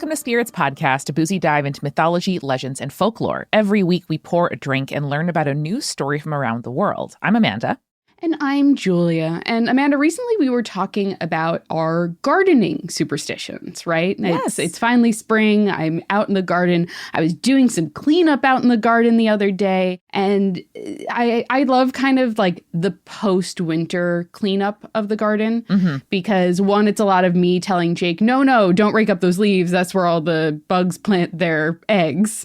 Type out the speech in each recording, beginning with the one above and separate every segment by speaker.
Speaker 1: Welcome to Spirits Podcast, a boozy dive into mythology, legends, and folklore. Every week we pour a drink and learn about a new story from around the world. I'm Amanda.
Speaker 2: And I'm Julia. And Amanda, recently we were talking about our gardening superstitions, right?
Speaker 1: Yes.
Speaker 2: It's finally spring. I'm out in the garden. I was doing some cleanup out in the garden the other day. And I love kind of like the post-winter cleanup of the garden. Because one, it's a lot of me telling Jake, no, don't rake up those leaves. That's where all the bugs plant their eggs.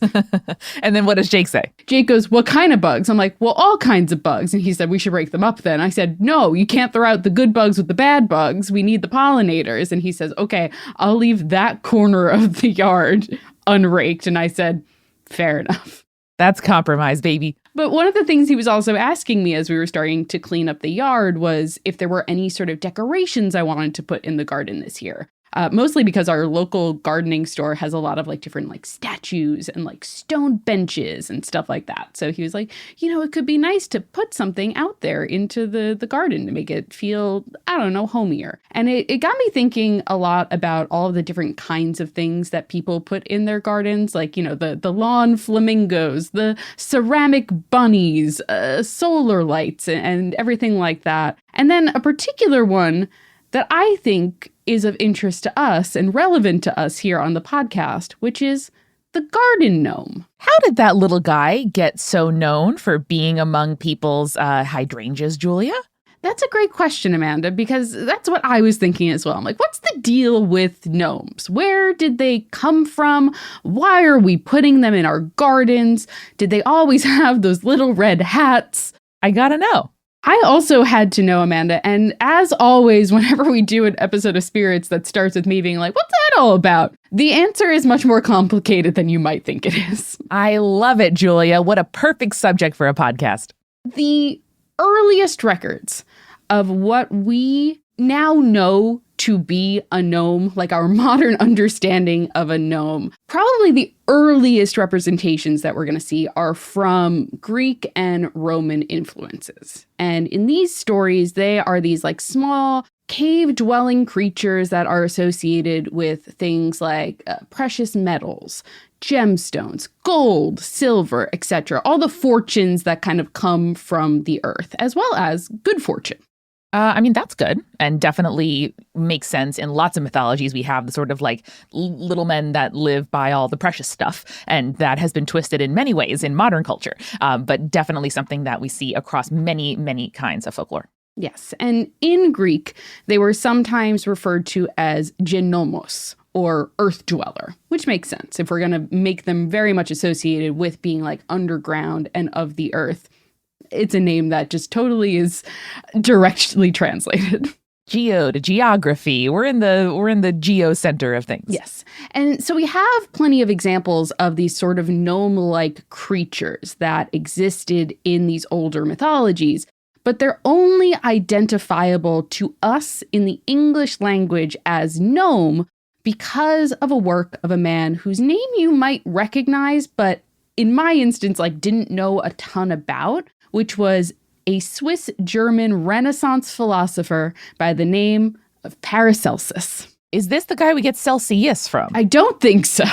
Speaker 1: And then what does Jake say?
Speaker 2: Jake goes, what kind of bugs? I'm like, well, all kinds of bugs. And he said, we should rake them up then. I said, no, you can't throw out the good bugs with the bad bugs. We need the pollinators. And he says, okay, I'll leave that corner of the yard unraked. And I said, fair enough.
Speaker 1: That's compromise, baby.
Speaker 2: But one of the things he was also asking me as we were starting to clean up the yard was if there were any sort of decorations I wanted to put in the garden this year. Mostly because our local gardening store has a lot of like different like statues and like stone benches and stuff like that. So he was like, it could be nice to put something out there into the garden to make it feel, I don't know, homier. And it got me thinking a lot about all of the different kinds of things that people put in their gardens, like, the lawn flamingos, the ceramic bunnies, solar lights and everything like that. And then a particular one that I think is of interest to us and relevant to us here on the podcast, which is the garden gnome.
Speaker 1: How did that little guy get so known for being among people's hydrangeas, Julia?
Speaker 2: That's a great question, Amanda, because that's what I was thinking as well. I'm like, what's the deal with gnomes? Where did they come from? Why are we putting them in our gardens? Did they always have those little red hats?
Speaker 1: I gotta know.
Speaker 2: I also had to know, Amanda, and as always, whenever we do an episode of Spirits that starts with me being like, what's that all about? The answer is much more complicated than you might think it is.
Speaker 1: I love it, Julia. What a perfect subject for a podcast.
Speaker 2: The earliest records of what we now know to be a gnome, like our modern understanding of a gnome, probably the earliest representations that we're going to see are from Greek and Roman influences. And in these stories, they are these like small cave-dwelling creatures that are associated with things like precious metals, gemstones, gold, silver, etc. All the fortunes that kind of come from the earth, as well as good fortune.
Speaker 1: That's good and definitely makes sense. In lots of mythologies, we have the sort of like little men that live by all the precious stuff. And that has been twisted in many ways in modern culture, but definitely something that we see across many, many kinds of folklore.
Speaker 2: Yes. And in Greek, they were sometimes referred to as genomos, or earth dweller, which makes sense if we're going to make them very much associated with being like underground and of the earth. It's a name that just totally is directly translated.
Speaker 1: Geo to geography. We're in the geo center of things.
Speaker 2: Yes. And so we have plenty of examples of these sort of gnome-like creatures that existed in these older mythologies, but they're only identifiable to us in the English language as gnome because of a work of a man whose name you might recognize, but in my instance, like didn't know a ton about, which was a Swiss-German Renaissance philosopher by the name of Paracelsus.
Speaker 1: Is this the guy we get Celsius from?
Speaker 2: I don't think so.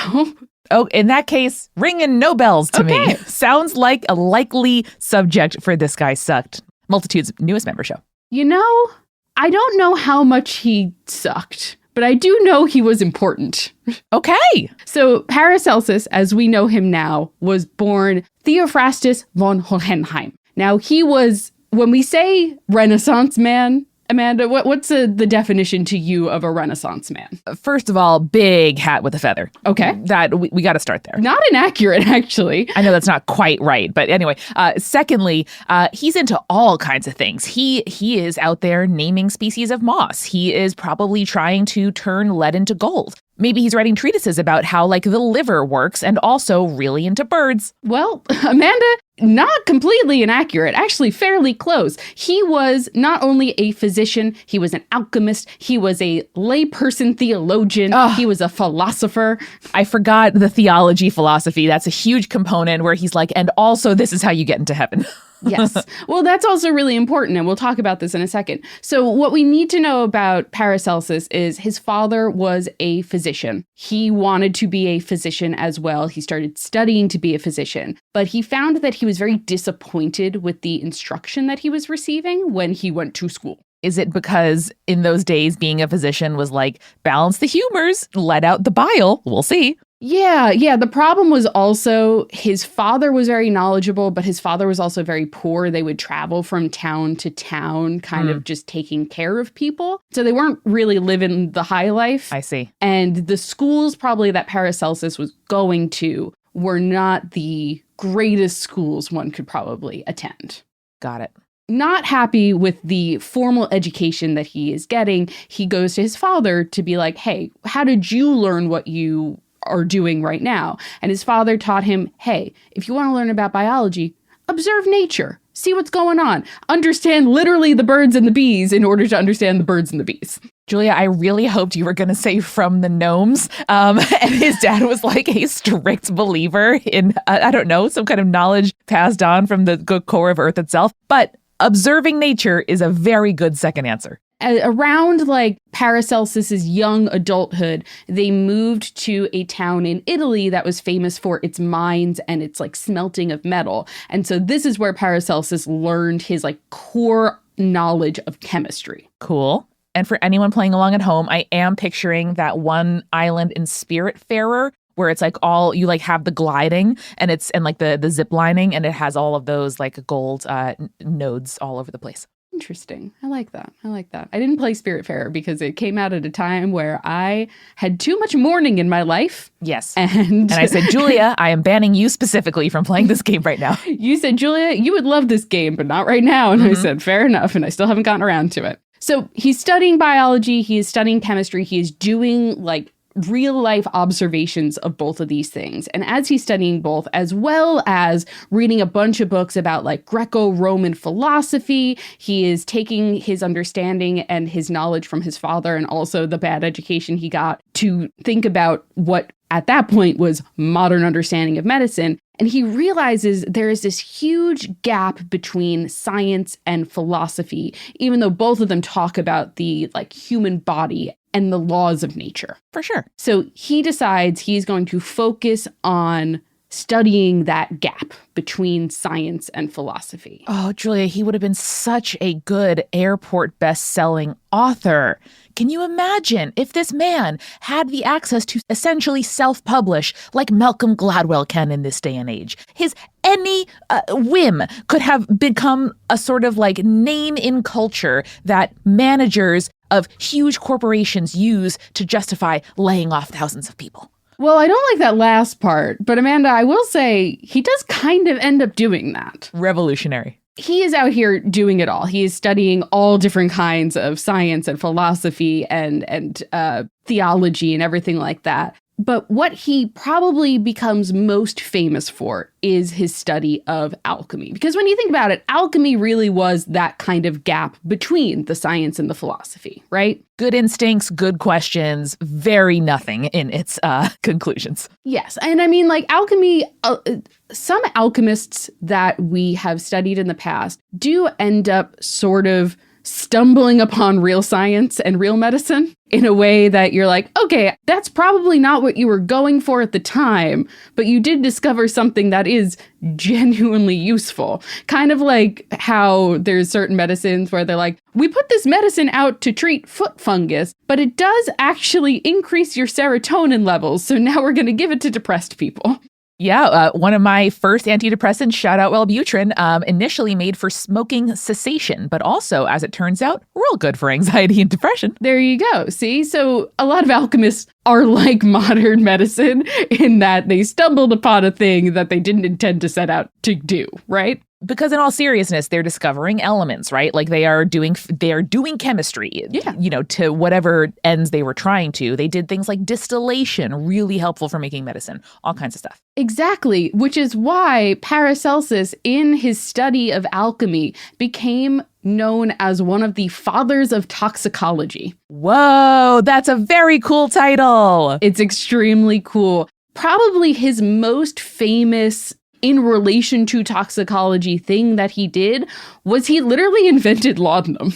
Speaker 1: Oh, in that case, ringing no bells to me. Sounds like a likely subject for This Guy Sucked, Multitude's newest member show.
Speaker 2: I don't know how much he sucked, but I do know he was important.
Speaker 1: Okay.
Speaker 2: So Paracelsus, as we know him now, was born Theophrastus von Hohenheim. Now, he was, when we say Renaissance man, Amanda, what's the definition to you of a Renaissance man?
Speaker 1: First of all, big hat with a feather.
Speaker 2: Okay.
Speaker 1: That we got to start there.
Speaker 2: Not inaccurate, actually.
Speaker 1: I know that's not quite right. But anyway, secondly, he's into all kinds of things. He is out there naming species of moss. He is probably trying to turn lead into gold. Maybe he's writing treatises about how, like, the liver works and also really into birds.
Speaker 2: Well, Amanda, not completely inaccurate, actually fairly close. He was not only a physician, he was an alchemist, he was a layperson theologian, he was a philosopher.
Speaker 1: I forgot the theology philosophy. That's a huge component where he's like, and also this is how you get into heaven.
Speaker 2: Yes. Well, that's also really important, and we'll talk about this in a second. So what we need to know about Paracelsus is his father was a physician. He wanted to be a physician as well. He started studying to be a physician, but he found that he was very disappointed with the instruction that he was receiving when he went to school.
Speaker 1: Is it because in those days being a physician was like, balance the humors, let out the bile? We'll see.
Speaker 2: Yeah. The problem was also his father was very knowledgeable, but his father was also very poor. They would travel from town to town, kind of just taking care of people. So they weren't really living the high life.
Speaker 1: I see.
Speaker 2: And the schools probably that Paracelsus was going to were not the greatest schools one could probably attend.
Speaker 1: Got it.
Speaker 2: Not happy with the formal education that he is getting, he goes to his father to be like, hey, how did you learn what you are doing right now? And his father taught him, hey, if you want to learn about biology, observe nature, see what's going on, understand literally the birds and the bees in order to understand the birds and the bees.
Speaker 1: Julia, I really hoped you were going to say from the Gnomes. And his dad was like a strict believer in, I don't know, some kind of knowledge passed on from the good core of Earth itself. But observing nature is a very good second answer.
Speaker 2: Around like Paracelsus's young adulthood, they moved to a town in Italy that was famous for its mines and its like smelting of metal. And so this is where Paracelsus learned his like core knowledge of chemistry.
Speaker 1: Cool. And for anyone playing along at home, I am picturing that one island in Spiritfarer where it's like all you like have the gliding and like the zip lining and it has all of those like gold nodes all over the place.
Speaker 2: Interesting. I like that. I didn't play Spiritfarer because it came out at a time where I had too much mourning in my life.
Speaker 1: Yes.
Speaker 2: And
Speaker 1: I said, Julia, I am banning you specifically from playing this game right now.
Speaker 2: You said, Julia, you would love this game, but not right now. And I said, fair enough. And I still haven't gotten around to it. So he's studying biology. He is studying chemistry. He is doing like real life observations of both of these things. And as he's studying both, as well as reading a bunch of books about like Greco-Roman philosophy, he is taking his understanding and his knowledge from his father and also the bad education he got to think about what at that point was modern understanding of medicine. And he realizes there is this huge gap between science and philosophy, even though both of them talk about the like human body and the laws of nature.
Speaker 1: For sure.
Speaker 2: So he decides he's going to focus on studying that gap between science and philosophy.
Speaker 1: Oh, Julia, he would have been such a good airport best-selling author. Can you imagine if this man had the access to essentially self-publish like Malcolm Gladwell can in this day and age? His any whim could have become a sort of like name in culture that managers of huge corporations use to justify laying off thousands of people.
Speaker 2: Well, I don't like that last part, but Amanda, I will say he does kind of end up doing that.
Speaker 1: Revolutionary.
Speaker 2: He is out here doing it all. He is studying all different kinds of science and philosophy and theology and everything like that. But what he probably becomes most famous for is his study of alchemy. Because when you think about it, alchemy really was that kind of gap between the science and the philosophy, right?
Speaker 1: Good instincts, good questions, very nothing in its conclusions.
Speaker 2: Yes. And I mean, like alchemy, some alchemists that we have studied in the past do end up sort of stumbling upon real science and real medicine in a way that you're like, okay, that's probably not what you were going for at the time, but you did discover something that is genuinely useful. Kind of like how there's certain medicines where they're like, we put this medicine out to treat foot fungus, but it does actually increase your serotonin levels, so now we're going to give it to depressed people.
Speaker 1: Yeah, one of my first antidepressants, shoutout Wellbutrin, initially made for smoking cessation, but also, as it turns out, real good for anxiety and depression.
Speaker 2: There you go. See, so a lot of alchemists are like modern medicine in that they stumbled upon a thing that they didn't intend to set out to do, right?
Speaker 1: Because in all seriousness, they're discovering elements, right? Like they are doing chemistry, you know, to whatever ends they were trying to. They did things like distillation, really helpful for making medicine, all kinds of stuff.
Speaker 2: Exactly, which is why Paracelsus, in his study of alchemy, became known as one of the fathers of toxicology.
Speaker 1: Whoa, that's a very cool title.
Speaker 2: It's extremely cool. Probably his most famous in relation to toxicology thing that he did was he literally invented laudanum.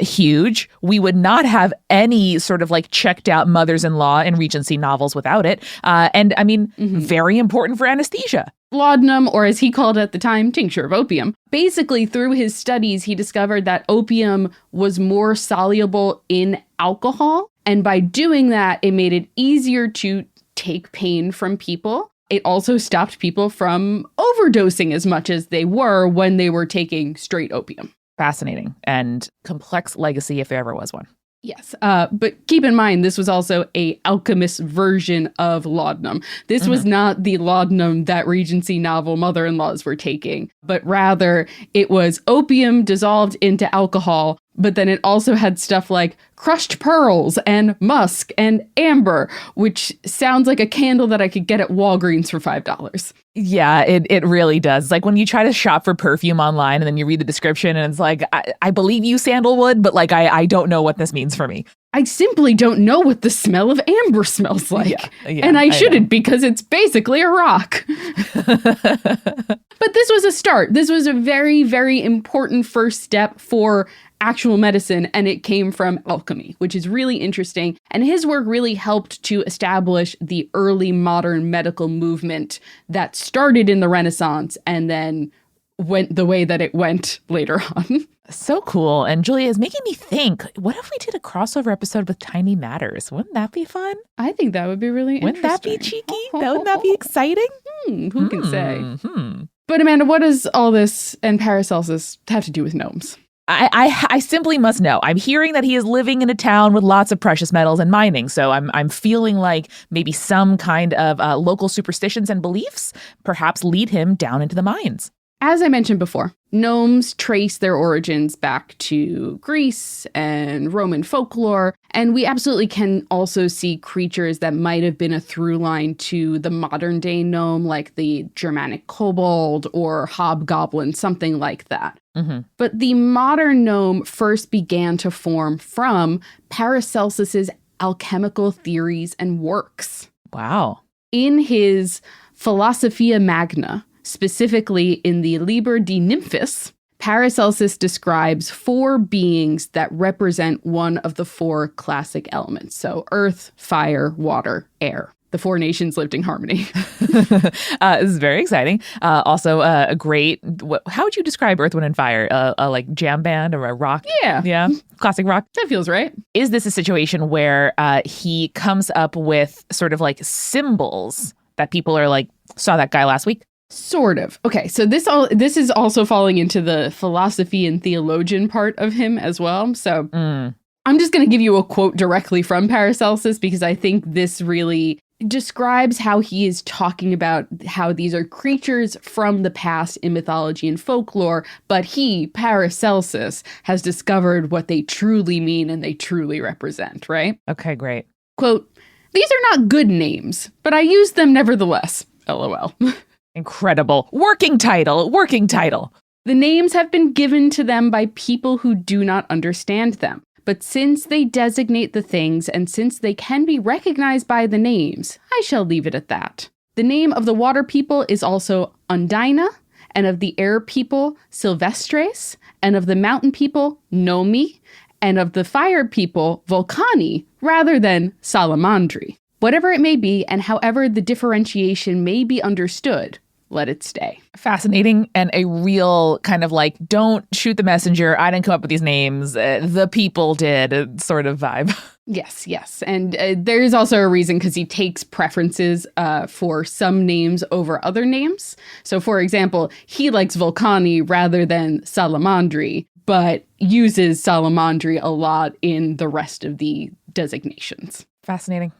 Speaker 1: Huge. We would not have any sort of like checked out mothers-in-law in Regency novels without it. And I mean, very important for anesthesia.
Speaker 2: Laudanum, or as he called it at the time, tincture of opium. Basically, through his studies, he discovered that opium was more soluble in alcohol. And by doing that, it made it easier to take pain from people. It also stopped people from overdosing as much as they were when they were taking straight opium.
Speaker 1: Fascinating and complex legacy if there ever was one.
Speaker 2: Yes, but keep in mind, this was also a alchemist version of laudanum. This was not the laudanum that Regency novel mother-in-laws were taking, but rather it was opium dissolved into alcohol, but then it also had stuff like crushed pearls and musk and amber, which sounds like a candle that I could get at Walgreens for $5.
Speaker 1: Yeah, it really does. Like when you try to shop for perfume online and then you read the description and it's like, I believe you sandalwood, but like I don't know what this means for me.
Speaker 2: I simply don't know what the smell of amber smells like.
Speaker 1: Yeah,
Speaker 2: and I shouldn't because it's basically a rock. But this was a start. This was a very, very important first step for actual medicine, and it came from alchemy, which is really interesting. And his work really helped to establish the early modern medical movement that started in the Renaissance and then went the way that it went later on.
Speaker 1: So cool. And Julia is making me think, what if we did a crossover episode with Tiny Matters? Wouldn't that be fun?
Speaker 2: I think that would be really
Speaker 1: Wouldn't
Speaker 2: interesting.
Speaker 1: that be cheeky? Wouldn't that be exciting?
Speaker 2: Who can say? But Amanda, what does all this and Paracelsus have to do with gnomes?
Speaker 1: I simply must know. I'm hearing that he is living in a town with lots of precious metals and mining. So I'm feeling like maybe some kind of local superstitions and beliefs perhaps lead him down into the mines.
Speaker 2: As I mentioned before, gnomes trace their origins back to Greece and Roman folklore, and we absolutely can also see creatures that might have been a through line to the modern day gnome, like the Germanic kobold or hobgoblin, something like that. But the modern gnome first began to form from Paracelsus's alchemical theories and works.
Speaker 1: Wow.
Speaker 2: In his Philosophia Magna, specifically in the Liber de Nymphis, Paracelsus describes 4 beings that represent one of the 4 classic elements. So earth, fire, water, air. The 4 nations lived in harmony.
Speaker 1: This is very exciting. Also, a great, how would you describe Earth, Wind, and Fire? Like jam band or a rock? Yeah. Classic rock.
Speaker 2: That feels right.
Speaker 1: Is this a situation where he comes up with sort of like symbols that people are like, saw that guy last week?
Speaker 2: Sort of. Okay, so this is also falling into the philosophy and theologian part of him as well. So I'm just going to give you a quote directly from Paracelsus because I think this really describes how he is talking about how these are creatures from the past in mythology and folklore, but he, Paracelsus, has discovered what they truly mean and they truly represent, right?
Speaker 1: Okay, great.
Speaker 2: Quote, "These are not good names, but I use them nevertheless. LOL."
Speaker 1: Incredible. Working title.
Speaker 2: "The names have been given to them by people who do not understand them. But since they designate the things and since they can be recognized by the names, I shall leave it at that. The name of the water people is also Undina, and of the air people, Silvestres, and of the mountain people, Nomi, and of the fire people, Vulcani, rather than Salamandri. Whatever it may be, and however the differentiation may be understood, let it stay."
Speaker 1: Fascinating and a real kind of like, don't shoot the messenger. I didn't come up with these names. The people did sort of vibe.
Speaker 2: Yes. And there is also a reason because he takes preferences for some names over other names. So, for example, he likes Vulcani rather than Salamandri, but uses Salamandri a lot in the rest of the designations.
Speaker 1: Fascinating.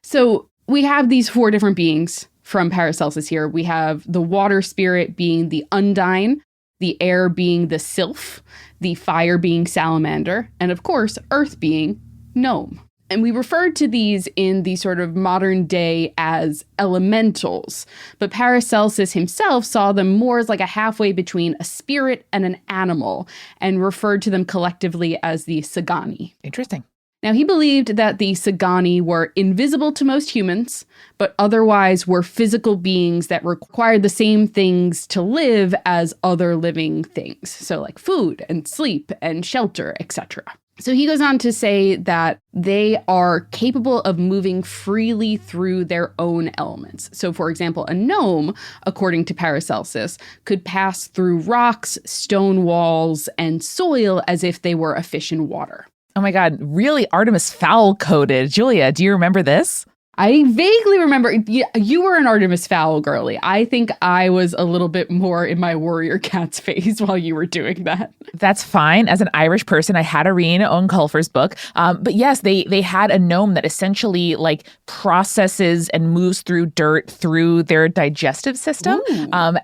Speaker 2: So we have these 4 different beings from Paracelsus here. We have the water spirit being the Undine, the air being the Sylph, the fire being Salamander, and of course, earth being Gnome. And we referred to these in the sort of modern day as elementals, but Paracelsus himself saw them more as like a halfway between a spirit and an animal and referred to them collectively as the Sagani.
Speaker 1: Interesting.
Speaker 2: Now, he believed that the Sagani were invisible to most humans, but otherwise were physical beings that required the same things to live as other living things. So like food and sleep and shelter, etc. So he goes on to say that they are capable of moving freely through their own elements. So, for example, a gnome, according to Paracelsus, could pass through rocks, stone walls, and soil as if they were a fish in water.
Speaker 1: Oh my God, really Artemis Fowl coded. Julia, do you remember this?
Speaker 2: I vaguely remember you were an Artemis Fowl girly. I think I was a little bit more in my warrior cats phase while you were doing that.
Speaker 1: That's fine. As an Irish person, I had to read Owen Culfer's book. But yes, they had a gnome that essentially like processes and moves through dirt through their digestive system,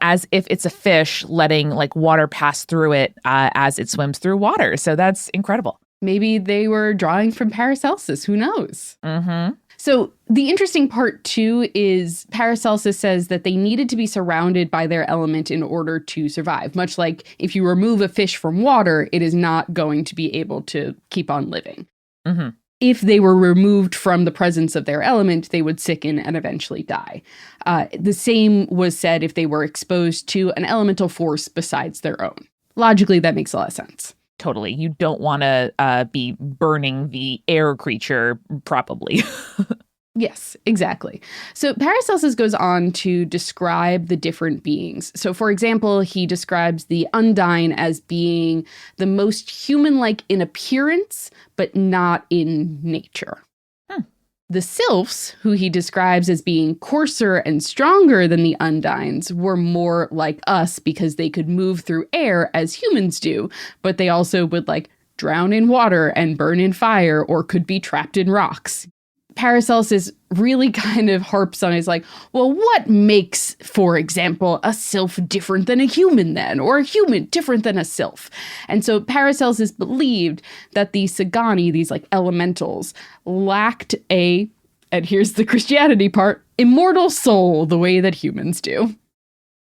Speaker 1: as if it's a fish letting like water pass through it as it swims through water. So that's incredible.
Speaker 2: Maybe they were drawing from Paracelsus. Who knows?
Speaker 1: Mm-hmm.
Speaker 2: So the interesting part, too, is Paracelsus says that they needed to be surrounded by their element in order to survive. Much like if you remove a fish from water, it is not going to be able to keep on living.
Speaker 1: Mm-hmm.
Speaker 2: If they were removed from the presence of their element, they would sicken and eventually die. The same was said if they were exposed to an elemental force besides their own. Logically, that makes a lot of sense.
Speaker 1: Totally. You don't want to be burning the air creature probably.
Speaker 2: Yes, exactly. So Paracelsus goes on to describe the different beings. So, for example, he describes the undine as being the most human-like in appearance, but not in nature. The sylphs, who he describes as being coarser and stronger than the undines, were more like us because they could move through air as humans do, but they also would like drown in water and burn in fire or could be trapped in rocks. Paracelsus really kind of harps on is like, well, what makes, for example, a sylph different than a human then, or a human different than a sylph? And so Paracelsus believed that the Sagani, these like elementals, lacked and here's the Christianity part, immortal soul the way that humans do.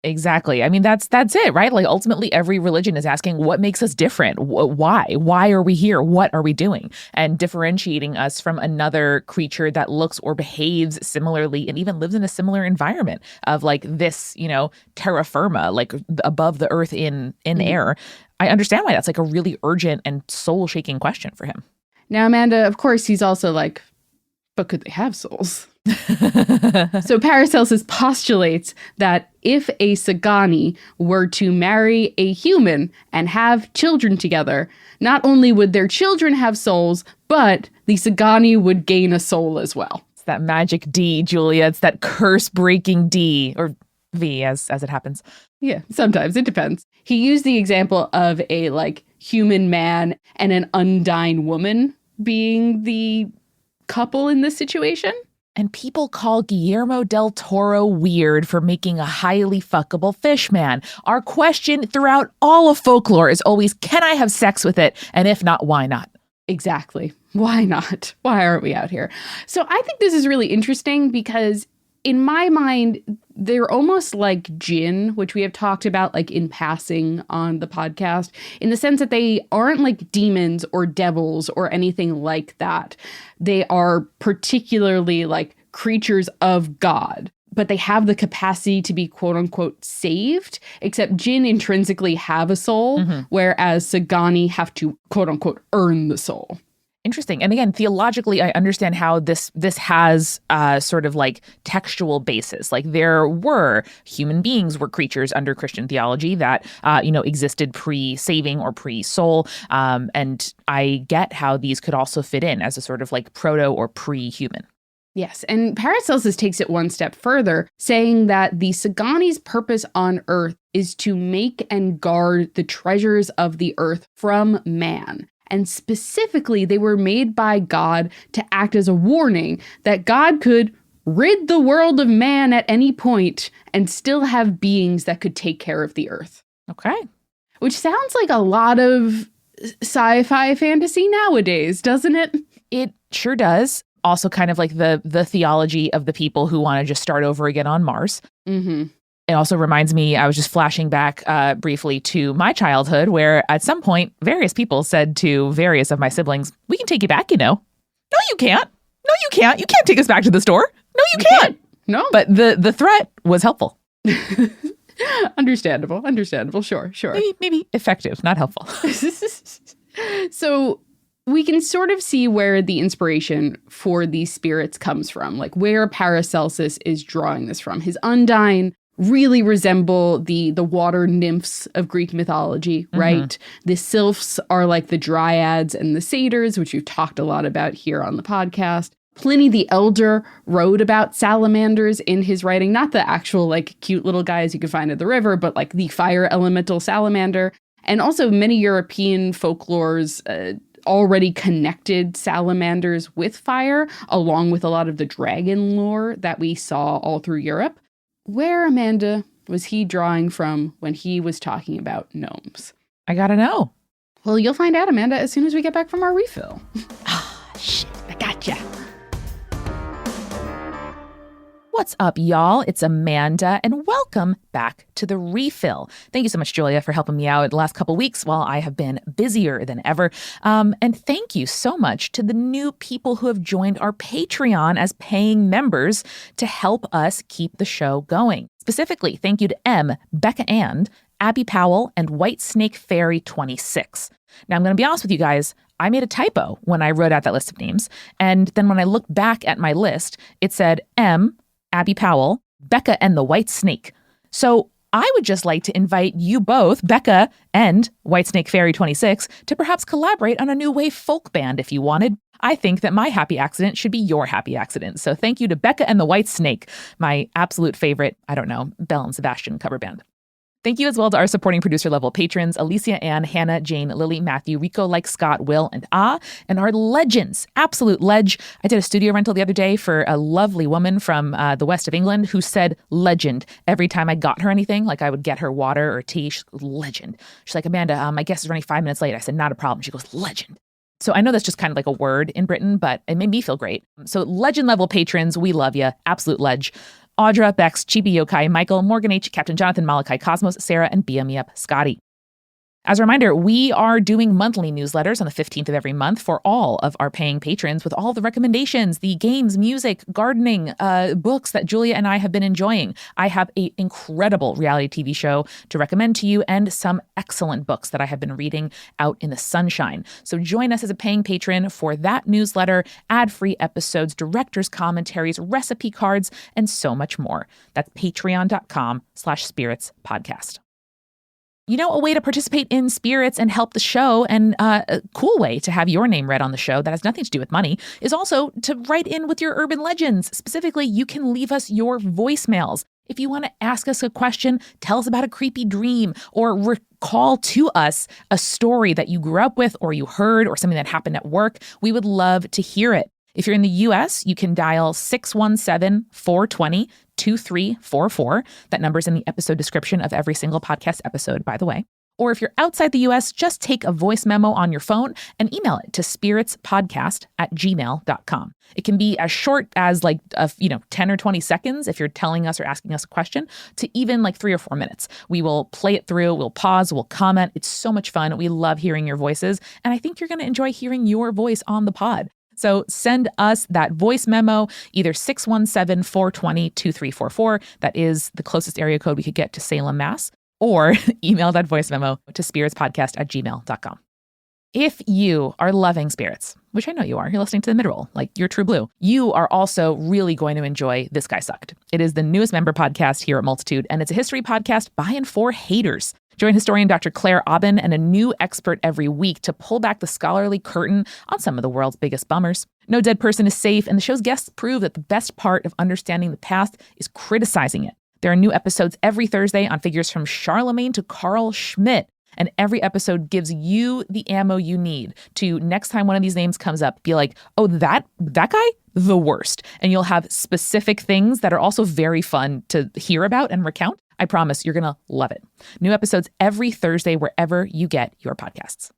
Speaker 1: Exactly. I mean, that's it, right? Like ultimately every religion is asking what makes us different? Why? Why are we here? What are we doing? And differentiating us from another creature that looks or behaves similarly and even lives in a similar environment of like this, terra firma, like above the earth in air. I understand why that's like a really urgent and soul-shaking question for him.
Speaker 2: Now, Amanda, of course, he's also like, but could they have souls? So Paracelsus postulates that if a Sagani were to marry a human and have children together, not only would their children have souls, but the Sagani would gain a soul as well.
Speaker 1: It's that magic D, Julia. It's that curse-breaking D, or V as it happens.
Speaker 2: Yeah, sometimes. It depends. He used the example of a like human man and an undine woman being the couple in this situation.
Speaker 1: And people call Guillermo del Toro weird for making a highly fuckable fish man. Our question throughout all of folklore is always, can I have sex with it? And if not, why not?
Speaker 2: Exactly. Why not? Why aren't we out here? So I think this is really interesting because in my mind, they're almost like jinn, which we have talked about like in passing on the podcast, in the sense that they aren't like demons or devils or anything like that. They are particularly like creatures of God, but they have the capacity to be quote unquote saved, except jinn intrinsically have a soul, whereas Sagani have to quote unquote earn the soul.
Speaker 1: Interesting. And again, theologically, I understand how this has sort of like textual basis. Like there were human beings were creatures under Christian theology that, existed pre-saving or pre-soul. And I get how these could also fit in as a sort of like proto or pre-human.
Speaker 2: Yes, and Paracelsus takes it one step further, saying that the Sagani's purpose on Earth is to make and guard the treasures of the earth from man. And specifically, they were made by God to act as a warning that God could rid the world of man at any point and still have beings that could take care of the earth.
Speaker 1: Okay.
Speaker 2: Which sounds like a lot of sci-fi fantasy nowadays, doesn't it?
Speaker 1: It sure does. Also kind of like the theology of the people who want to just start over again on Mars. Mm-hmm. It also reminds me, I was just flashing back briefly to my childhood where at some point, various people said to various of my siblings, we can take you back, No, you can't. No, you can't. You can't take us back to the store. No, you can't.
Speaker 2: No.
Speaker 1: But the threat was helpful.
Speaker 2: Understandable. Sure.
Speaker 1: Maybe effective, not helpful.
Speaker 2: So we can sort of see where the inspiration for these spirits comes from, like where Paracelsus is drawing this from. His undine really resemble the water nymphs of Greek mythology, right? The sylphs are like the dryads and the satyrs, which we've talked a lot about here on the podcast. Pliny the Elder wrote about salamanders in his writing, not the actual like cute little guys you can find at the river, but like the fire elemental salamander. And also many European folklores already connected salamanders with fire, along with a lot of the dragon lore that we saw all through Europe. Where, Amanda, was he drawing from when he was talking about gnomes?
Speaker 1: I gotta know.
Speaker 2: Well, you'll find out, Amanda, as soon as we get back from our refill.
Speaker 1: Shit, I gotcha. What's up, y'all? It's Amanda, and welcome back to The Refill. Thank you so much, Julia, for helping me out the last couple weeks while I have been busier than ever. And thank you so much to the new people who have joined our Patreon as paying members to help us keep the show going. Specifically, thank you to M, Becca and Abby Powell, and White Snake Fairy 26. Now, I'm going to be honest with you guys. I made a typo when I wrote out that list of names. And then when I looked back at my list, it said M, Abby Powell, Becca and the White Snake. So I would just like to invite you both, Becca and White Snake Fairy 26, to perhaps collaborate on a new wave folk band if you wanted. I think that my happy accident should be your happy accident. So thank you to Becca and the White Snake, my absolute favorite, Belle and Sebastian cover band. Thank you as well to our supporting producer level patrons, Alicia, Ann, Hannah, Jane, Lily, Matthew, Rico, like Scott, Will, and and our legends, absolute ledge. I did a studio rental the other day for a lovely woman from the west of England who said legend every time I got her anything, like I would get her water or tea. She's legend. She's like, Amanda, my guest is running 5 minutes late. I said, not a problem. She goes, legend. So I know that's just kind of like a word in Britain, but it made me feel great. So legend level patrons, we love you. Absolute ledge. Audra, Bex, Chibi Yokai, Michael, Morgan H., Captain Jonathan, Malachi, Cosmos, Sarah, and BM Up, Scotty. As a reminder, we are doing monthly newsletters on the 15th of every month for all of our paying patrons with all the recommendations, the games, music, gardening, books that Julia and I have been enjoying. I have an incredible reality TV show to recommend to you and some excellent books that I have been reading out in the sunshine. So join us as a paying patron for that newsletter, ad-free episodes, director's commentaries, recipe cards, and so much more. That's patreon.com/spiritspodcast. You know, a way to participate in spirits and help the show, and a cool way to have your name read on the show that has nothing to do with money, is also to write in with your urban legends. Specifically, you can leave us your voicemails. If you want to ask us a question, tell us about a creepy dream, or recall to us a story that you grew up with or you heard or something that happened at work, we would love to hear it. If you're in the U.S., you can dial 617-420-2344. That number's in the episode description of every single podcast episode, by the way. Or if you're outside the U.S., just take a voice memo on your phone and email it to spiritspodcast@gmail.com. It can be as short as 10 or 20 seconds if you're telling us or asking us a question, to even 3 or 4 minutes. We will play it through, we'll pause, we'll comment. It's so much fun. We love hearing your voices, and I think you're going to enjoy hearing your voice on the pod. So send us that voice memo, either 617-420-2344. That is the closest area code we could get to Salem, Mass. Or email that voice memo to spiritspodcast@gmail.com. If you are loving spirits, which I know you are, you're listening to the mid-roll, like you're true blue, you are also really going to enjoy This Guy Sucked. It is the newest member podcast here at Multitude, and it's a history podcast by and for haters. Join historian Dr. Claire Aubin and a new expert every week to pull back the scholarly curtain on some of the world's biggest bummers. No dead person is safe, and the show's guests prove that the best part of understanding the past is criticizing it. There are new episodes every Thursday on figures from Charlemagne to Carl Schmitt, and every episode gives you the ammo you need to, next time one of these names comes up, be like, oh, that guy? The worst. And you'll have specific things that are also very fun to hear about and recount. I promise you're going to love it. New episodes every Thursday wherever you get your podcasts.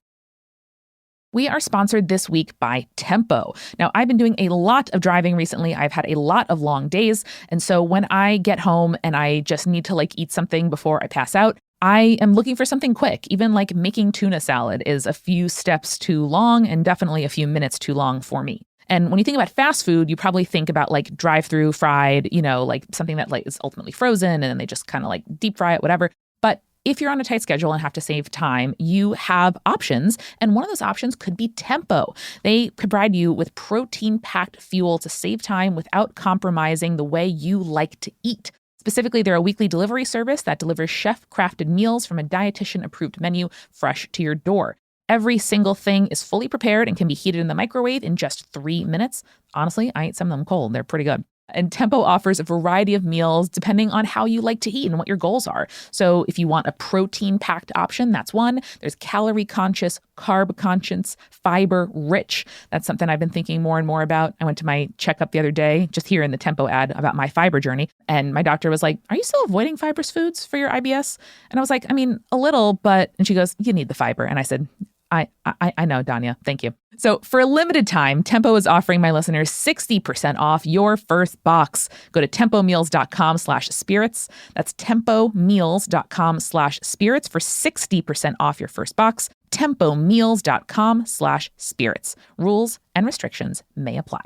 Speaker 1: We are sponsored this week by Tempo. Now, I've been doing a lot of driving recently. I've had a lot of long days. And so when I get home and I just need to eat something before I pass out, I am looking for something quick. Even making tuna salad is a few steps too long and definitely a few minutes too long for me. And when you think about fast food, you probably think about like drive-through fried, like something that like is ultimately frozen and then they just kind of like deep fry it, whatever. But if you're on a tight schedule and have to save time, you have options. And one of those options could be Tempo. They provide you with protein-packed fuel to save time without compromising the way you like to eat. Specifically, they're a weekly delivery service that delivers chef-crafted meals from a dietitian-approved menu fresh to your door. Every single thing is fully prepared and can be heated in the microwave in just 3 minutes. Honestly, I ate some of them cold. They're pretty good. And Tempo offers a variety of meals depending on how you like to eat and what your goals are. So if you want a protein-packed option, that's one. There's calorie-conscious, carb-conscious, fiber-rich. That's something I've been thinking more and more about. I went to my checkup the other day, just here in the Tempo ad about my fiber journey. And my doctor was like, "Are you still avoiding fibrous foods for your IBS?" And I was like, "I mean, a little, but..." And she goes, "You need the fiber." And I said, I know, Danya. Thank you. So for a limited time, Tempo is offering my listeners 60% off your first box. Go to tempomeals.com/spirits. That's tempomeals.com/spirits for 60% off your first box. tempomeals.com/spirits. Rules and restrictions may apply.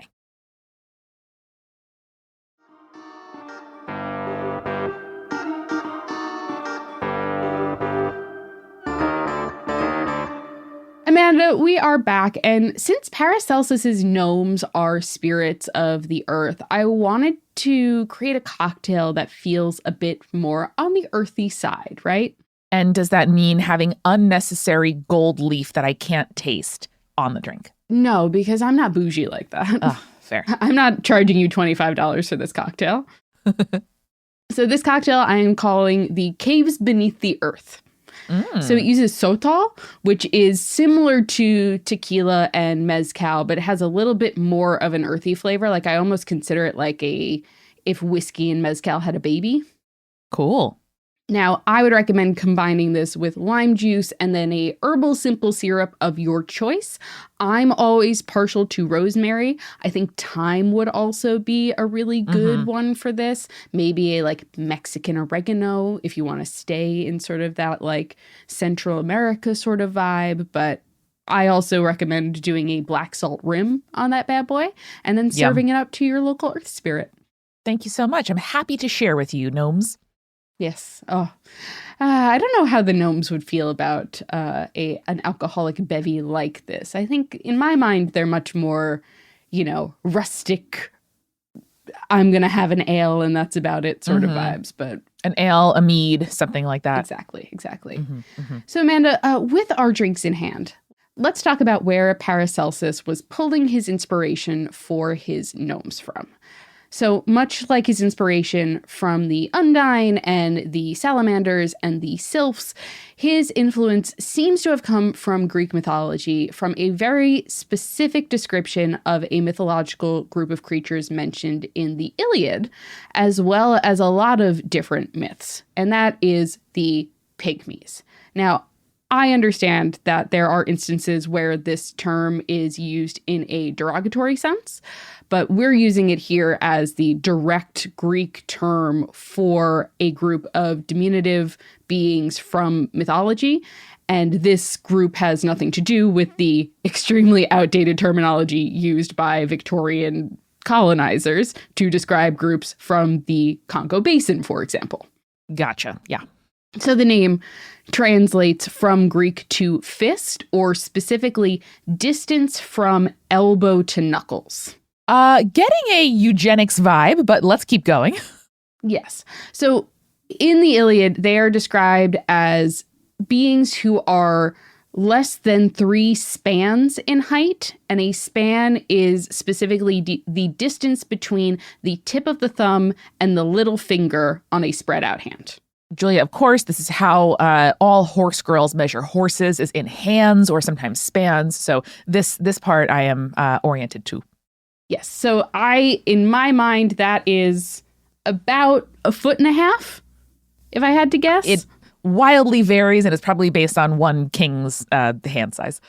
Speaker 2: Amanda, we are back, and since Paracelsus's gnomes are spirits of the earth, I wanted to create a cocktail that feels a bit more on the earthy side, right?
Speaker 1: And does that mean having unnecessary gold leaf that I can't taste on the drink?
Speaker 2: No, because I'm not bougie like that.
Speaker 1: Oh, fair.
Speaker 2: I'm not charging you $25 for this cocktail. So this cocktail I am calling the Caves Beneath the Earth. So it uses sotol, which is similar to tequila and mezcal, but it has a little bit more of an earthy flavor. Like I almost consider it like if whiskey and mezcal had a baby.
Speaker 1: Cool.
Speaker 2: Now, I would recommend combining this with lime juice and then a herbal simple syrup of your choice. I'm always partial to rosemary. I think thyme would also be a really good one for this. Maybe a like Mexican oregano if you want to stay in sort of that like Central America sort of vibe. But I also recommend doing a black salt rim on that bad boy and then serving it up to your local earth spirit.
Speaker 1: Thank you so much. I'm happy to share with you, gnomes.
Speaker 2: Yes. Oh, I don't know how the gnomes would feel about an alcoholic bevy like this. I think in my mind, they're much more, rustic. I'm going to have an ale and that's about it sort of vibes. But
Speaker 1: an ale, a mead, something like that.
Speaker 2: Exactly. So Amanda, with our drinks in hand, let's talk about where Paracelsus was pulling his inspiration for his gnomes from. So much like his inspiration from the Undine and the Salamanders and the Sylphs, his influence seems to have come from Greek mythology, from a very specific description of a mythological group of creatures mentioned in the Iliad, as well as a lot of different myths, and that is the Pygmies. Now, I understand that there are instances where this term is used in a derogatory sense, but we're using it here as the direct Greek term for a group of diminutive beings from mythology. And this group has nothing to do with the extremely outdated terminology used by Victorian colonizers to describe groups from the Congo Basin, for example.
Speaker 1: Gotcha. Yeah.
Speaker 2: So the name translates from Greek to fist, or specifically distance from elbow to knuckles.
Speaker 1: Getting a eugenics vibe, but let's keep going.
Speaker 2: Yes. So in the Iliad, they are described as beings who are less than 3 spans in height. And a span is specifically the distance between the tip of the thumb and the little finger on a spread out hand.
Speaker 1: Julia, of course, this is how all horse girls measure horses, is in hands or sometimes spans. So this part I am oriented to.
Speaker 2: Yes. So in my mind, that is about 1.5 feet, if I had to guess.
Speaker 1: It wildly varies, and it's probably based on one king's hand size.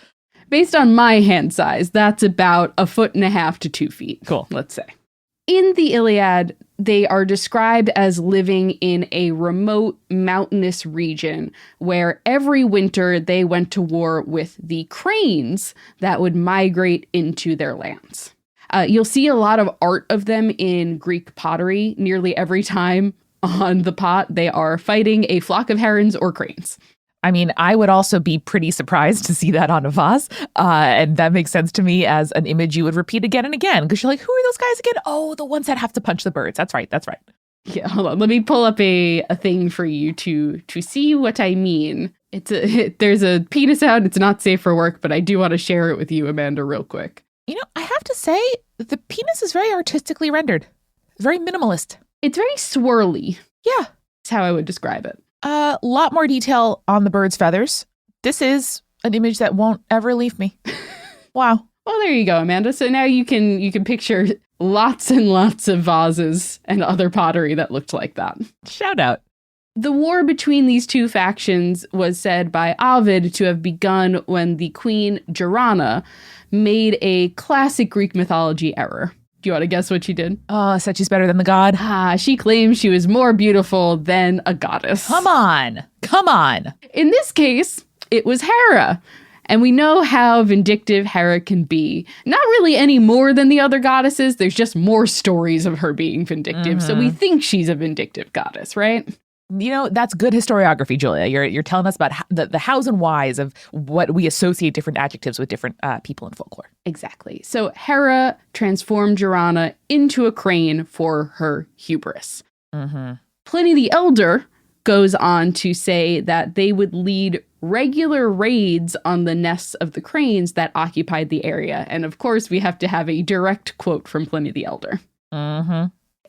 Speaker 2: Based on my hand size, that's about 1.5 feet to 2 feet.
Speaker 1: Cool.
Speaker 2: Let's say. In the Iliad, they are described as living in a remote mountainous region where every winter they went to war with the cranes that would migrate into their lands. You'll see a lot of art of them in Greek pottery. Nearly every time on the pot, they are fighting a flock of herons or cranes.
Speaker 1: I mean, I would also be pretty surprised to see that on a vase. And that makes sense to me as an image you would repeat again and again. Because you're like, who are those guys again? Oh, the ones that have to punch the birds. That's right. That's right.
Speaker 2: Yeah, hold on. Let me pull up a thing for you to see what I mean. There's a penis out. It's not safe for work, but I do want to share it with you, Amanda, real quick.
Speaker 1: You know, I have to say, the penis is very artistically rendered. Very minimalist.
Speaker 2: It's very swirly.
Speaker 1: Yeah.
Speaker 2: That's how I would describe it.
Speaker 1: A lot more detail on the bird's feathers. This is an image that won't ever leave me. Wow.
Speaker 2: Well, there you go, Amanda. So now you can picture lots and lots of vases and other pottery that looked like that.
Speaker 1: Shout out.
Speaker 2: The war between these two factions was said by Ovid to have begun when the queen Joanna made a classic Greek mythology error. Do you want to guess what she did?
Speaker 1: Oh, said she's better than the god.
Speaker 2: She claimed she was more beautiful than a goddess.
Speaker 1: Come on. Come on.
Speaker 2: In this case, it was Hera. And we know how vindictive Hera can be. Not really any more than the other goddesses. There's just more stories of her being vindictive. So we think she's a vindictive goddess, right?
Speaker 1: You know, that's good historiography, Julia. You're telling us about the hows and whys of what we associate different adjectives with different people in folklore.
Speaker 2: Exactly. So Hera transformed Joanna into a crane for her hubris. Pliny the Elder goes on to say that they would lead regular raids on the nests of the cranes that occupied the area. And of course, we have to have a direct quote from Pliny the Elder.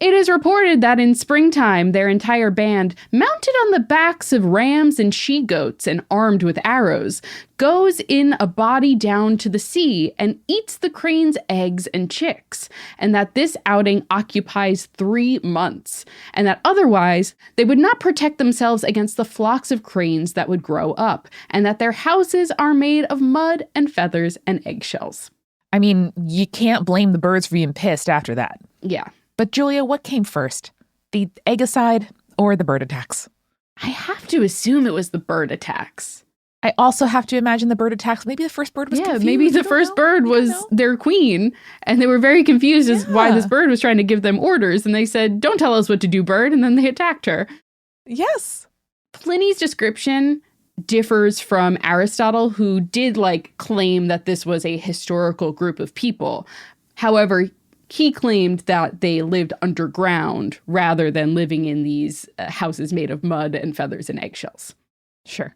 Speaker 2: It is reported that in springtime, their entire band, mounted on the backs of rams and she-goats and armed with arrows, goes in a body down to the sea and eats the crane's eggs and chicks, and that this outing occupies 3 months, and that otherwise they would not protect themselves against the flocks of cranes that would grow up, and that their houses are made of mud and feathers and eggshells.
Speaker 1: I mean, you can't blame the birds for being pissed after that.
Speaker 2: Yeah.
Speaker 1: But Julia, what came first? The egg-acide or the bird attacks?
Speaker 2: I have to assume it was the bird attacks.
Speaker 1: I also have to imagine the bird attacks. Maybe the first bird was confused.
Speaker 2: Maybe the first bird was their queen, and they were very confused as why this bird was trying to give them orders, and they said, "Don't tell us what to do, bird," and then they attacked her.
Speaker 1: Yes.
Speaker 2: Pliny's description differs from Aristotle, who did claim that this was a historical group of people. However, he claimed that they lived underground rather than living in these houses made of mud and feathers and eggshells.
Speaker 1: Sure.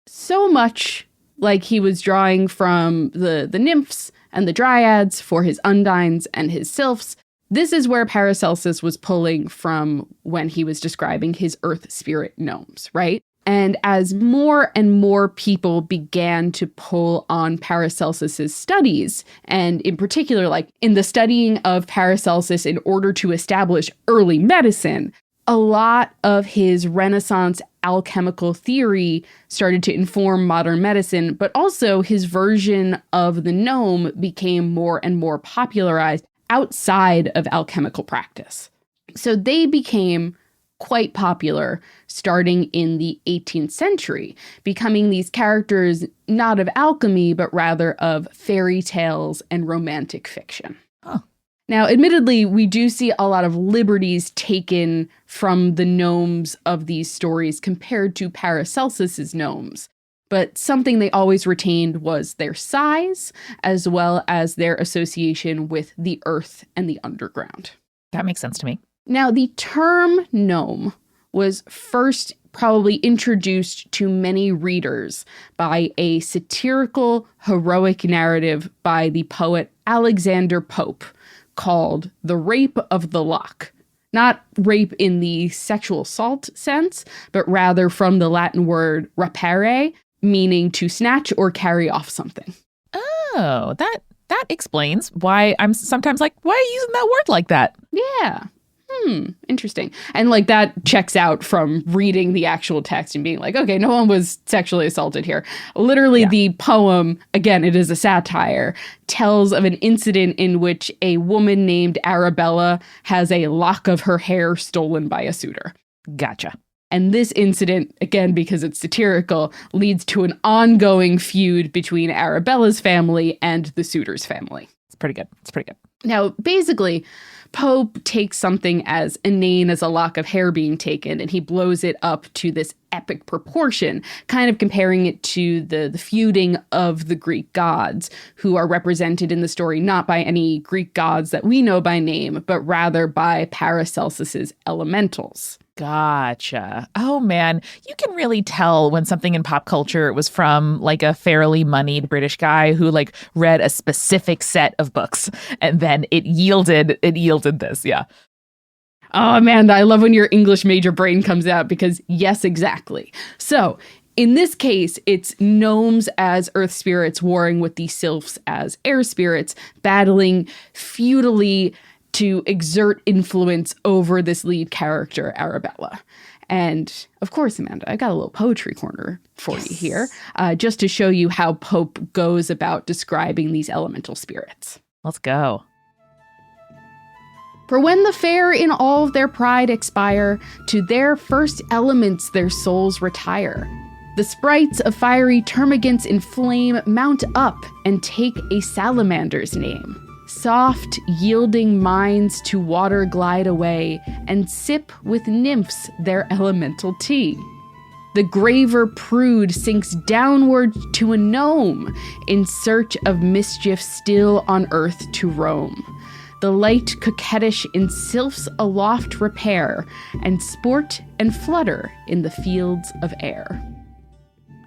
Speaker 2: So much like he was drawing from the nymphs and the dryads for his undines and his sylphs, this is where Paracelsus was pulling from when he was describing his earth spirit gnomes, right? And as more and more people began to pull on Paracelsus's studies, and in particular, in the studying of Paracelsus in order to establish early medicine, a lot of his Renaissance alchemical theory started to inform modern medicine, but also his version of the gnome became more and more popularized outside of alchemical practice. So they became quite popular starting in the 18th century, becoming these characters not of alchemy, but rather of fairy tales and romantic fiction.
Speaker 1: Oh.
Speaker 2: Now, admittedly, we do see a lot of liberties taken from the gnomes of these stories compared to Paracelsus's gnomes, but something they always retained was their size, as well as their association with the earth and the underground.
Speaker 1: That makes sense to me.
Speaker 2: Now, the term gnome was first probably introduced to many readers by a satirical, heroic narrative by the poet Alexander Pope called The Rape of the Lock. Not rape in the sexual assault sense, but rather from the Latin word rapere, meaning to snatch or carry off something.
Speaker 1: Oh, that explains why I'm sometimes like, why are you using that word like that?
Speaker 2: Yeah. Interesting. And that checks out from reading the actual text and being like, okay, no one was sexually assaulted here. Literally, the poem, again, it is a satire, tells of an incident in which a woman named Arabella has a lock of her hair stolen by a suitor.
Speaker 1: Gotcha.
Speaker 2: And this incident, again, because it's satirical, leads to an ongoing feud between Arabella's family and the suitor's family.
Speaker 1: It's pretty good. It's pretty good.
Speaker 2: Now, basically, Pope takes something as inane as a lock of hair being taken, and he blows it up to this epic proportion, kind of comparing it to the feuding of the Greek gods, who are represented in the story not by any Greek gods that we know by name, but rather by Paracelsus's elementals.
Speaker 1: Gotcha. Oh man, you can really tell when something in pop culture was from like a fairly moneyed British guy who like read a specific set of books and then it yielded this. Yeah.
Speaker 2: Oh, Amanda, I love when your English major brain comes out because yes, exactly. So in this case, it's gnomes as earth spirits warring with the sylphs as air spirits, battling feudally to exert influence over this lead character, Arabella. And of course, Amanda, I got a little poetry corner for you here, just to show you how Pope goes about describing these elemental spirits.
Speaker 1: Let's go.
Speaker 2: For when the fair in all of their pride expire, to their first elements their souls retire. The sprites of fiery termagants in flame mount up and take a salamander's name. Soft, yielding minds to water glide away and sip with nymphs their elemental tea. The graver prude sinks downward to a gnome in search of mischief still on earth to roam. The light coquettish in sylphs aloft repair and sport and flutter in the fields of air.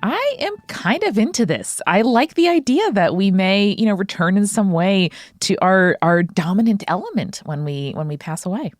Speaker 1: I am kind of into this. I like the idea that we may, return in some way to our dominant element when we pass away.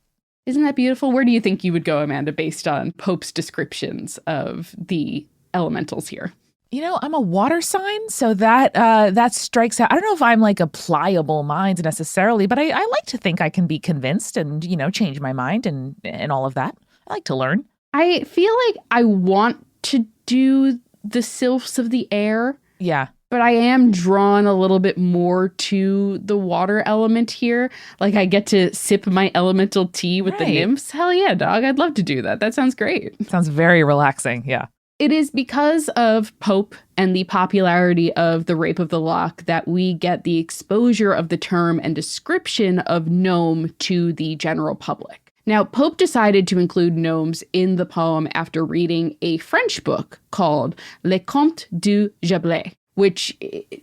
Speaker 2: Isn't that beautiful? Where do you think you would go, Amanda, based on Pope's descriptions of the elementals here?
Speaker 1: I'm a water sign, so that strikes out. I don't know if I'm like a pliable mind necessarily, but I like to think I can be convinced and, change my mind and all of that. I like to learn.
Speaker 2: I feel like I want to do the sylphs of the air.
Speaker 1: Yeah.
Speaker 2: But I am drawn a little bit more to the water element here. Like I get to sip my elemental tea with the nymphs. Hell yeah, dog. I'd love to do that. That sounds great.
Speaker 1: Sounds very relaxing. Yeah.
Speaker 2: It is because of Pope and the popularity of the Rape of the Lock that we get the exposure of the term and description of gnome to the general public. Now, Pope decided to include gnomes in the poem after reading a French book called Les Contes du Giblet, which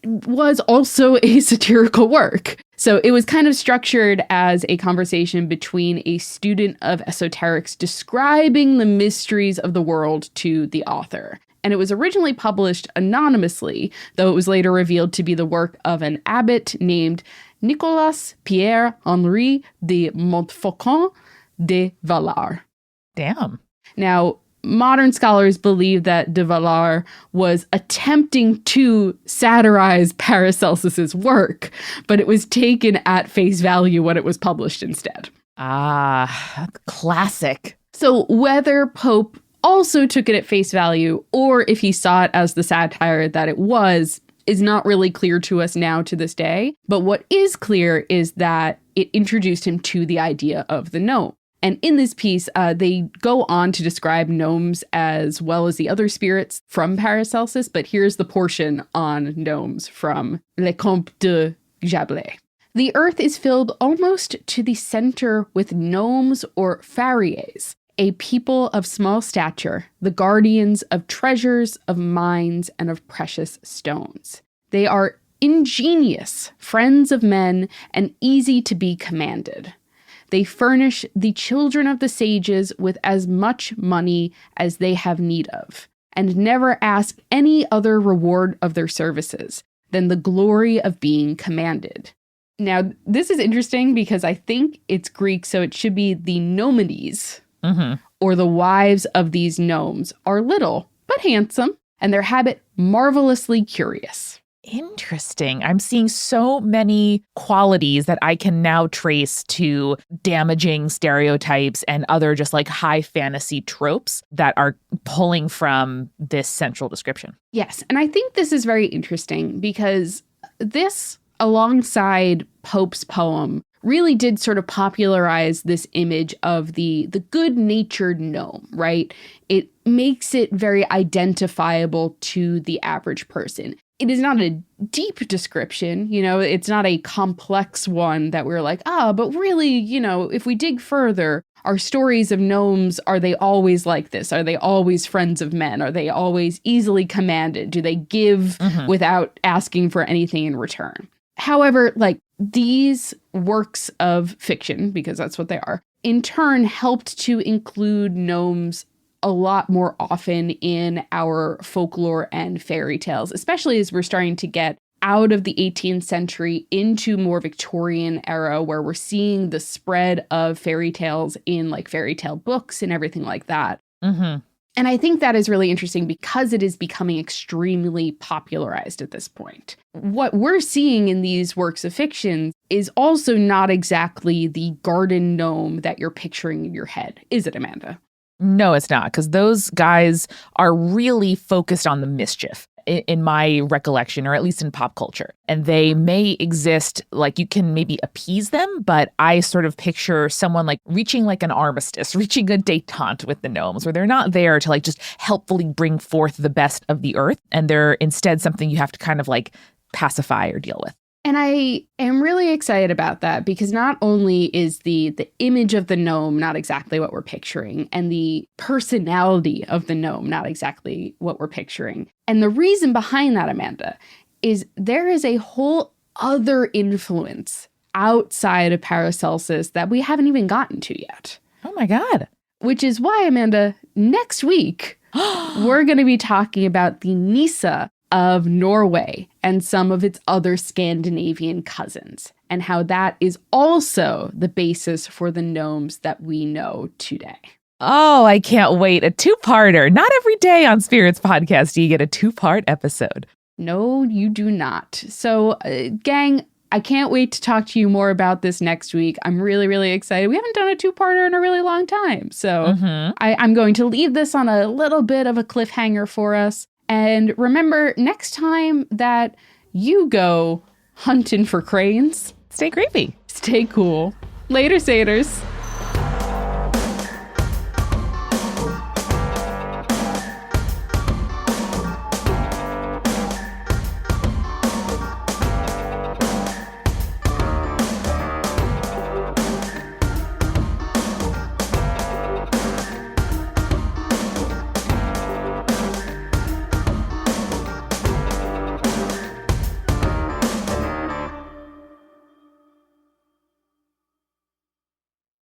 Speaker 2: was also a satirical work. So it was kind of structured as a conversation between a student of esoterics describing the mysteries of the world to the author. And it was originally published anonymously, though it was later revealed to be the work of an abbot named Nicolas Pierre Henri de Montfaucon de Vallard.
Speaker 1: Damn.
Speaker 2: Now, modern scholars believe that de Vallard was attempting to satirize Paracelsus's work, but it was taken at face value when it was published instead.
Speaker 1: Ah, classic.
Speaker 2: So whether Pope also took it at face value or if he saw it as the satire that it was is not really clear to us now to this day. But what is clear is that it introduced him to the idea of the gnome. And in this piece, they go on to describe gnomes as well as the other spirits from Paracelsus, but here's the portion on gnomes from Les Contes du Giblet. The earth is filled almost to the center with gnomes or faries, a people of small stature, the guardians of treasures, of mines, and of precious stones. They are ingenious, friends of men, and easy to be commanded. They furnish the children of the sages with as much money as they have need of, and never ask any other reward of their services than the glory of being commanded. Now, this is interesting because I think it's Greek, so it should be the Nomides, or the wives of these gnomes, are little, but handsome, and their habit marvelously curious.
Speaker 1: Interesting. I'm seeing so many qualities that I can now trace to damaging stereotypes and other just like high fantasy tropes that are pulling from this central description.
Speaker 2: Yes. And I think this is very interesting because this, alongside Pope's poem, really did sort of popularize this image of the good-natured gnome, right? It makes it very identifiable to the average person. it is not a deep description, it's not a complex one that we're like, but really, if we dig further, our stories of gnomes, are they always like this? Are they always friends of men? Are they always easily commanded? Do they give without asking for anything in return? However, these works of fiction, because that's what they are, in turn helped to include gnomes a lot more often in our folklore and fairy tales, especially as we're starting to get out of the 18th century into more Victorian era, where we're seeing the spread of fairy tales in fairy tale books and everything like that. And I think that is really interesting because it is becoming extremely popularized at this point. What we're seeing in these works of fiction is also not exactly the garden gnome that you're picturing in your head, is it, Amanda?
Speaker 1: No, it's not, because those guys are really focused on the mischief, in my recollection, or at least in pop culture. And they may exist, you can maybe appease them, but I sort of picture someone reaching an armistice, reaching a détente with the gnomes, where they're not there to just helpfully bring forth the best of the earth. And they're instead something you have to kind of pacify or deal with.
Speaker 2: And I am really excited about that, because not only is the image of the gnome not exactly what we're picturing, and the personality of the gnome not exactly what we're picturing. And the reason behind that, Amanda, is there is a whole other influence outside of Paracelsus that we haven't even gotten to yet.
Speaker 1: Oh my God.
Speaker 2: Which is why, Amanda, next week, we're going to be talking about the Nisa of Norway and some of its other Scandinavian cousins, and how that is also the basis for the gnomes that we know today.
Speaker 1: Oh, I can't wait. A two-parter. Not every day on Spirits Podcast do you get a two-part episode.
Speaker 2: No, you do not. So, gang, I can't wait to talk to you more about this next week. I'm really, really excited. We haven't done a two-parter in a really long time. So I'm going to leave this on a little bit of a cliffhanger for us. And remember, next time that you go hunting for cranes,
Speaker 1: stay creepy.
Speaker 2: Stay cool. Later, satyrs.